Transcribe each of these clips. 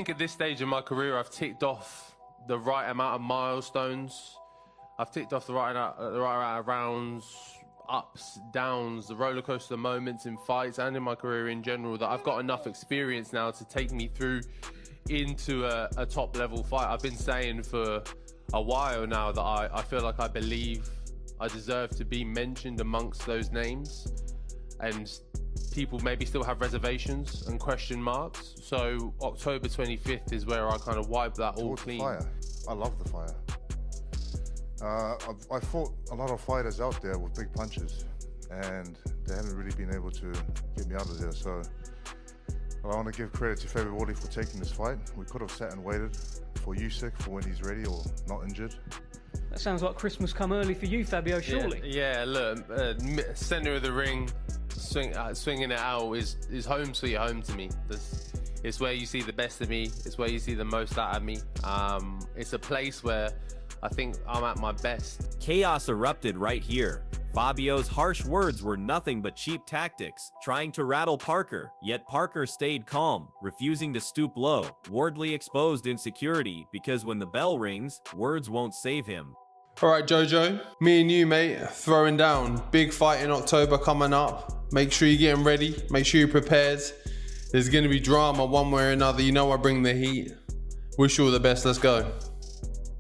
think at this stage in my career, I've ticked off the right amount of milestones. I've ticked off the right amount of rounds, ups, downs, the roller coaster moments in fights and in my career in general, that I've got enough experience now to take me through into a top level fight. I've been saying for a while now that I feel like I believe I deserve to be mentioned amongst those names, and people maybe still have reservations and question marks. So October 25th is where I kind of wipe that all clean. Fire. I love the fire. I fought a lot of fighters out there with big punches, and they haven't really been able to get me out of there. So I want to give credit to Fabio Wardley for taking this fight. We could have sat and waited for Usyk for when he's ready or not injured. That sounds like Christmas come early for you, Fabio, surely. Yeah, look, center of the ring, swinging it out is home sweet home to me. It's where you see the best of me. It's where you see the most out of me. It's a place where I think I'm at my best. Chaos erupted right here. Fabio's harsh words were nothing but cheap tactics, trying to rattle Parker, yet Parker stayed calm, refusing to stoop low. Wardley exposed insecurity because when the bell rings, words won't save him. All right, Jojo, me and you, mate, throwing down. Big fight in October coming up. Make sure you're getting ready. Make sure you're prepared. There's going to be drama one way or another. You know I bring the heat. Wish you all the best. Let's go.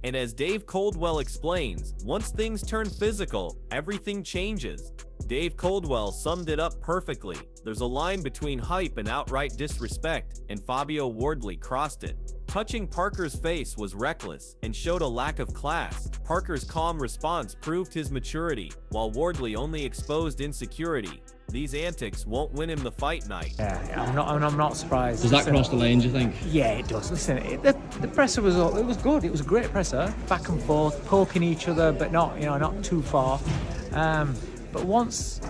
And as Dave Coldwell explains, once things turn physical, everything changes. Dave Coldwell summed it up perfectly. There's a line between hype and outright disrespect, and Fabio Wardley crossed it. Touching Parker's face was reckless and showed a lack of class. Parker's calm response proved his maturity, while Wardley only exposed insecurity. These antics won't win him the fight night. Yeah, I'm not surprised. Does that cross the lane, do you think? Yeah, it does. Listen, the presser was good. It was a great presser, back and forth, poking each other, but not too far. But once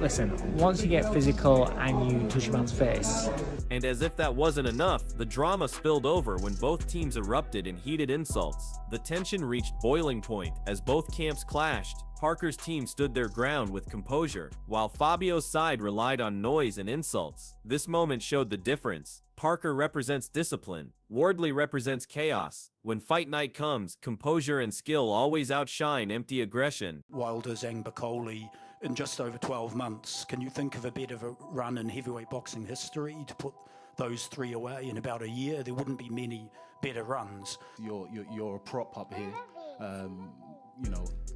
you get physical and you touch a man's face. And as if that wasn't enough, the drama spilled over when both teams erupted in heated insults. The tension reached boiling point as both camps clashed. Parker's team stood their ground with composure, while Fabio's side relied on noise and insults. This moment showed the difference. Parker represents discipline. Wardley represents chaos. When fight night comes, composure and skill always outshine empty aggression. Wilder, Zhang, Bakoli, in just over 12 months. Can you think of a bit of a run in heavyweight boxing history to put those three away in about a year? There wouldn't be many better runs. You're a prop up here.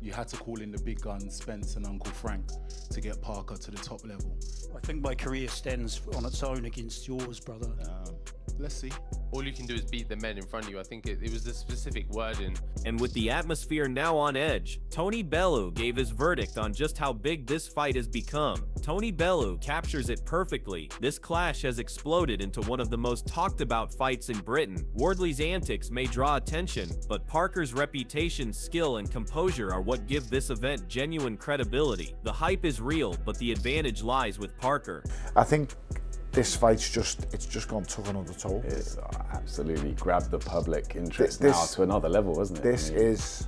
You had to call in the big guns, Spence and Uncle Frank, to get Parker to the top level. I think my career stands on its own against yours, brother. Let's see. All you can do is beat the men in front of you. I think it was the specific wording. And with the atmosphere now on edge, Tony Bellew gave his verdict on just how big this fight has become. Tony Bellew captures it perfectly. This clash has exploded into one of the most talked about fights in Britain. Wardley's antics may draw attention, but Parker's reputation, skill, and composure are what give this event genuine credibility. The hype is real, but the advantage lies with Parker. I think this fight's just took another toll. It's absolutely grabbed the public interest now to another level, isn't it? This is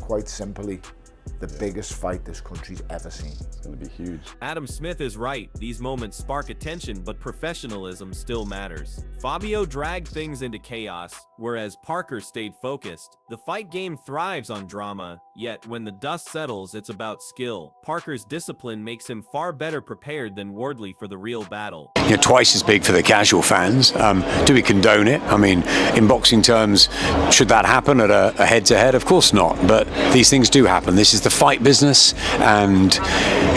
quite simply the biggest fight this country's ever seen. It's going to be huge. Adam Smith is right. These moments spark attention, but professionalism still matters. Fabio dragged things into chaos, whereas Parker stayed focused. The fight game thrives on drama, yet when the dust settles, it's about skill. Parker's discipline makes him far better prepared than Wardley for the real battle. You're twice as big for the casual fans. Do we condone it? I mean, in boxing terms, should that happen at a head-to-head? Of course not, but these things do happen. This is the fight business, and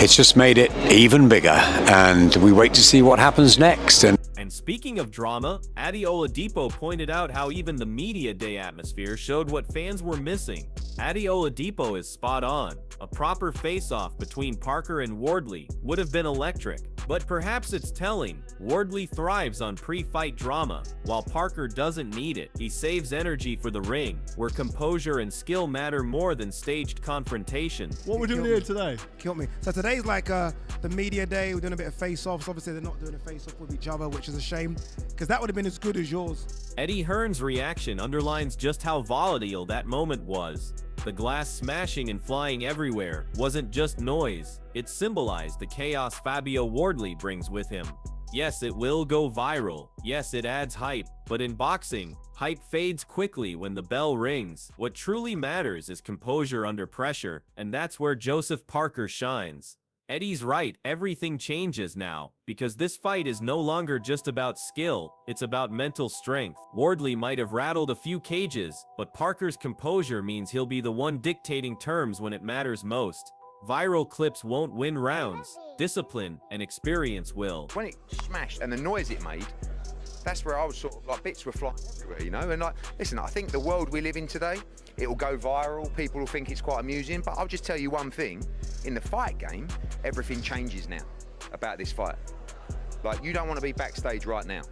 it's just made it even bigger, and we wait to see what happens next. And speaking of drama, Adi Oladipo pointed out how even the media day atmosphere showed what fans were missing. Adi Oladipo is spot on. A proper face-off between Parker and Wardley would have been electric. But perhaps it's telling, Wardley thrives on pre-fight drama, while Parker doesn't need it. He saves energy for the ring, where composure and skill matter more than staged confrontation. What we're doing here today? Killed me. So today's like the media day. We're doing a bit of face-offs. Obviously, they're not doing a face-off with each other, which is a shame, because that would have been as good as yours. Eddie Hearn's reaction underlines just how volatile that moment was. The glass smashing and flying everywhere wasn't just noise, it symbolized the chaos Fabio Wardley brings with him. Yes, it will go viral. Yes, it adds hype. But in boxing, hype fades quickly when the bell rings. What truly matters is composure under pressure, and that's where Joseph Parker shines. Eddie's right, everything changes now, because this fight is no longer just about skill, it's about mental strength. Wardley might have rattled a few cages, but Parker's composure means he'll be the one dictating terms when it matters most. Viral clips won't win rounds. Discipline and experience will. When it smashed and the noise it made, that's where I was sort of like, bits were flying everywhere, you know? And like, listen, I think the world we live in today, it'll go viral, people will think it's quite amusing, but I'll just tell you one thing, in the fight game, everything changes now about this fight. Like, you don't want to be backstage right now.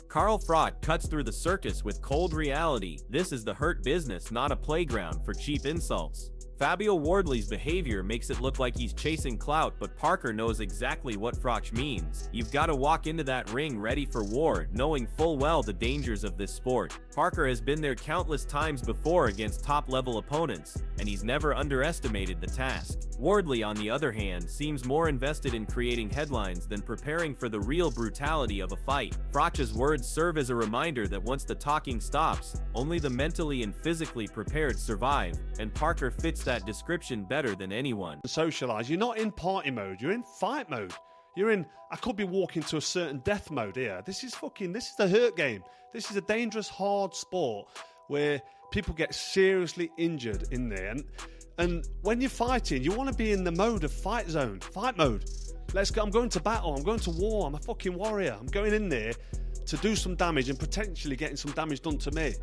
Carl Froch cuts through the circus with cold reality. This is the hurt business, not a playground for cheap insults. Fabio Wardley's behavior makes it look like he's chasing clout, but Parker knows exactly what Froch means. You've got to walk into that ring ready for war, knowing full well the dangers of this sport. Parker has been there countless times before against top-level opponents, and he's never underestimated the task. Wardley, on the other hand, seems more invested in creating headlines than preparing for the real brutality of a fight. Froch's words serve as a reminder that once the talking stops, only the mentally and physically prepared survive, and Parker fits that description better than anyone. Socialize. You're not in party mode, you're in fight mode. You're in, I could be walking to a certain death mode here. This is the hurt game. This is a dangerous, hard sport where people get seriously injured in there. And when you're fighting, you want to be in the mode of fight zone, fight mode. Let's go, I'm going to battle, I'm going to war, I'm a fucking warrior. I'm going in there to do some damage and potentially getting some damage done to me.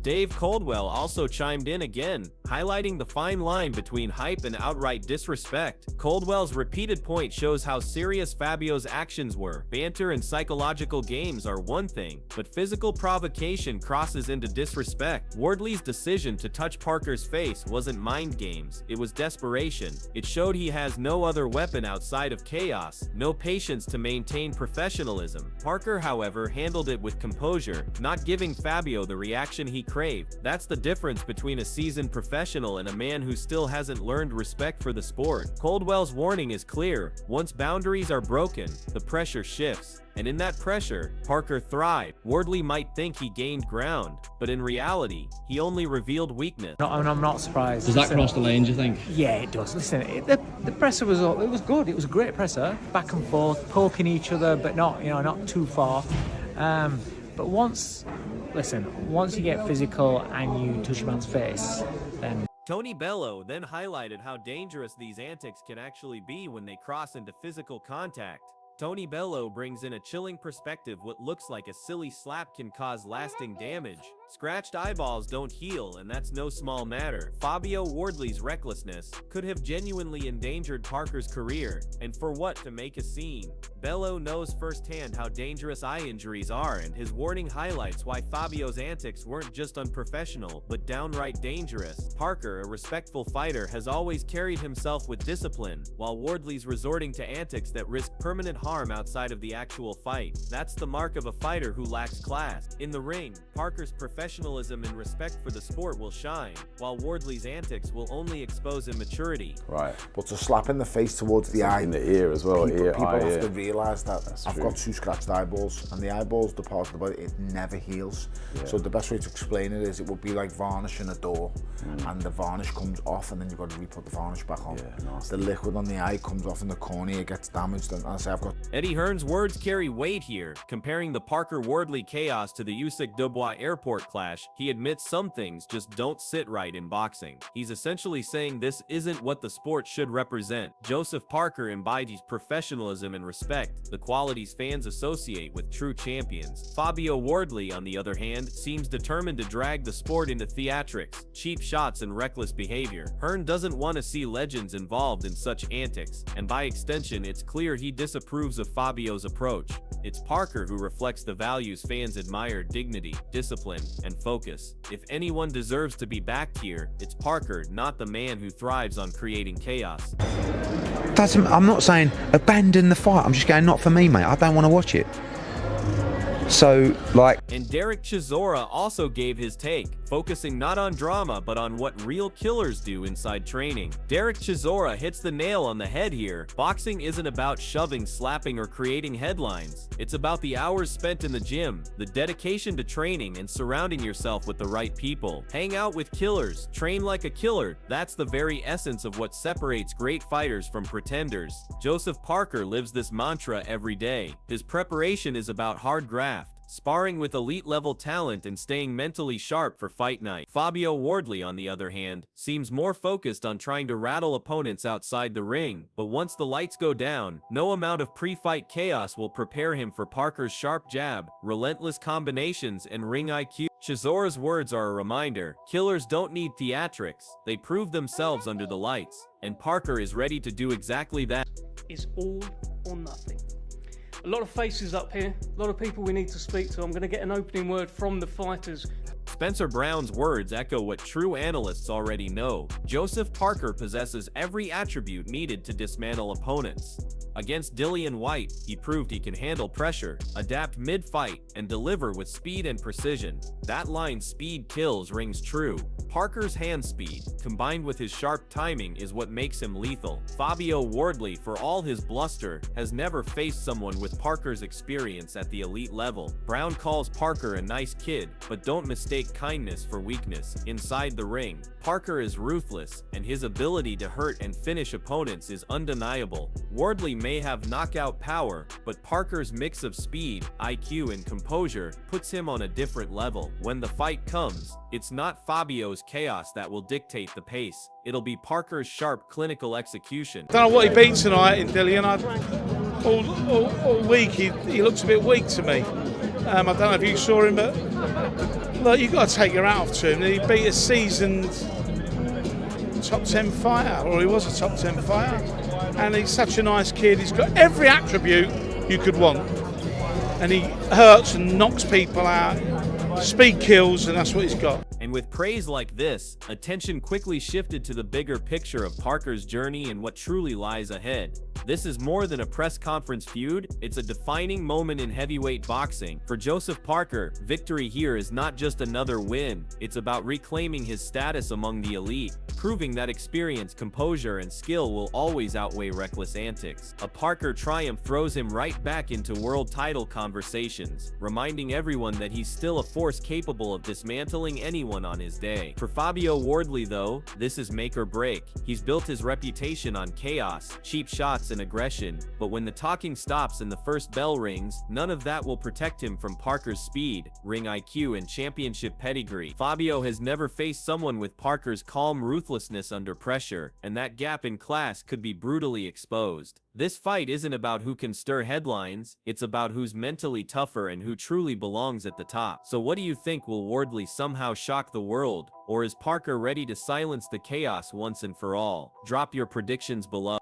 Dave Coldwell also chimed in again, highlighting the fine line between hype and outright disrespect. Coldwell's repeated point shows how serious Fabio's actions were. Banter and psychological games are one thing, but physical provocation crosses into disrespect. Wardley's decision to touch Parker's face wasn't mind games, it was desperation. It showed he has no other weapon outside of chaos, no patience to maintain professionalism. Parker, however, handled it with composure, not giving Fabio the reaction he craved. That's the difference between a seasoned professional and a man who still hasn't learned respect for the sport. Coldwell's warning is clear. Once boundaries are broken, the pressure shifts. And in that pressure, Parker thrived. Wardley might think he gained ground, but in reality, he only revealed weakness. I'm not surprised. Does that cross the ane, do you think? Yeah, it does. Listen, the presser was good. It was a great presser, back and forth, poking each other, but not too far. But once you get physical and you touch a man's face, then... Tony Bello then highlighted how dangerous these antics can actually be when they cross into physical contact. Tony Bello brings in a chilling perspective. What looks like a silly slap can cause lasting damage. Scratched eyeballs don't heal, and that's no small matter. Fabio Wardley's recklessness could have genuinely endangered Parker's career, and for what? To make a scene. Bello knows firsthand how dangerous eye injuries are, and his warning highlights why Fabio's antics weren't just unprofessional, but downright dangerous. Parker, a respectful fighter, has always carried himself with discipline, while Wardley's resorting to antics that risk permanent harm outside of the actual fight. That's the mark of a fighter who lacks class. In the ring, Parker's professionalism and respect for the sport will shine, while Wardley's antics will only expose immaturity. Right. But to slap in the face towards the eye, in the ear as well. People have to realise that I've got 2 scratched eyeballs, and the eyeballs, the part of the body, it never heals. Yeah. So the best way to explain it is it would be like varnishing a door, and the varnish comes off, and then you've got to re-put the varnish back on. Yeah, the liquid on the eye comes off in the cornea, it gets damaged, and I say I've got... Eddie Hearn's words carry weight here. Comparing the Parker-Wardley chaos to the Usyk-Dubois airport clash, he admits some things just don't sit right in boxing. He's essentially saying this isn't what the sport should represent. Joseph Parker embodies professionalism and respect, the qualities fans associate with true champions. Fabio Wardley, on the other hand, seems determined to drag the sport into theatrics, cheap shots, and reckless behavior. Hearn doesn't want to see legends involved in such antics, and by extension, it's clear he disapproves of Fabio's approach. It's Parker who reflects the values fans admire: dignity, discipline, and focus. If anyone deserves to be backed here, it's Parker, not the man who thrives on creating chaos. I'm not saying abandon the fight. I'm just going, not for me, mate. I don't want to watch it. So, like... And Derek Chisora also gave his take, focusing not on drama but on what real killers do inside training. Derek Chisora hits the nail on the head here. Boxing isn't about shoving, slapping, or creating headlines. It's about the hours spent in the gym, the dedication to training, and surrounding yourself with the right people. Hang out with killers, train like a killer. That's the very essence of what separates great fighters from pretenders. Joseph Parker lives this mantra every day. His preparation is about hard graft, sparring with elite-level talent, and staying mentally sharp for fight night. Fabio Wardley, on the other hand, seems more focused on trying to rattle opponents outside the ring, but once the lights go down, no amount of pre-fight chaos will prepare him for Parker's sharp jab, relentless combinations, and ring IQ. Chisora's words are a reminder: killers don't need theatrics, they prove themselves under the lights, and Parker is ready to do exactly that. It's all or nothing. A lot of faces up here, a lot of people we need to speak to. I'm going to get an opening word from the fighters. Spencer Brown's words echo what true analysts already know. Joseph Parker possesses every attribute needed to dismantle opponents. Against Dillian White, he proved he can handle pressure, adapt mid-fight, and deliver with speed and precision. That line, "speed kills," rings true. Parker's hand speed, combined with his sharp timing, is what makes him lethal. Fabio Wardley, for all his bluster, has never faced someone with Parker's experience at the elite level. Brown calls Parker a nice kid, but don't mistake kindness for weakness. Inside the ring, Parker is ruthless, and his ability to hurt and finish opponents is undeniable. Wardley may have knockout power, but Parker's mix of speed, IQ, and composure puts him on a different level. When the fight comes, it's not Fabio's chaos that will dictate the pace. It'll be Parker's sharp clinical execution. Don't know what he beat tonight in Dillian. All week he looks a bit weak to me. I don't know if you saw him, but look, you've got to take your hat off to him. He beat a seasoned top 10 fighter, or he was a top 10 fighter. And he's such a nice kid. He's got every attribute you could want. And he hurts and knocks people out. Speed kills, and that's what he's got. And with praise like this, attention quickly shifted to the bigger picture of Parker's journey and what truly lies ahead. This is more than a press conference feud, it's a defining moment in heavyweight boxing. For Joseph Parker, victory here is not just another win, it's about reclaiming his status among the elite, proving that experience, composure, and skill will always outweigh reckless antics. A Parker triumph throws him right back into world title conversations, reminding everyone that he's still a force capable of dismantling anyone on his day. For Fabio Wardley, though, this is make or break. He's built his reputation on chaos, cheap shots, and aggression, but when the talking stops and the first bell rings, none of that will protect him from Parker's speed, ring IQ, and championship pedigree. Fabio has never faced someone with Parker's calm ruthlessness under pressure, and that gap in class could be brutally exposed. This fight isn't about who can stir headlines, it's about who's mentally tougher and who truly belongs at the top. So what do you think? Will Wardley somehow shock the world, or is Parker ready to silence the chaos once and for all? Drop your predictions below.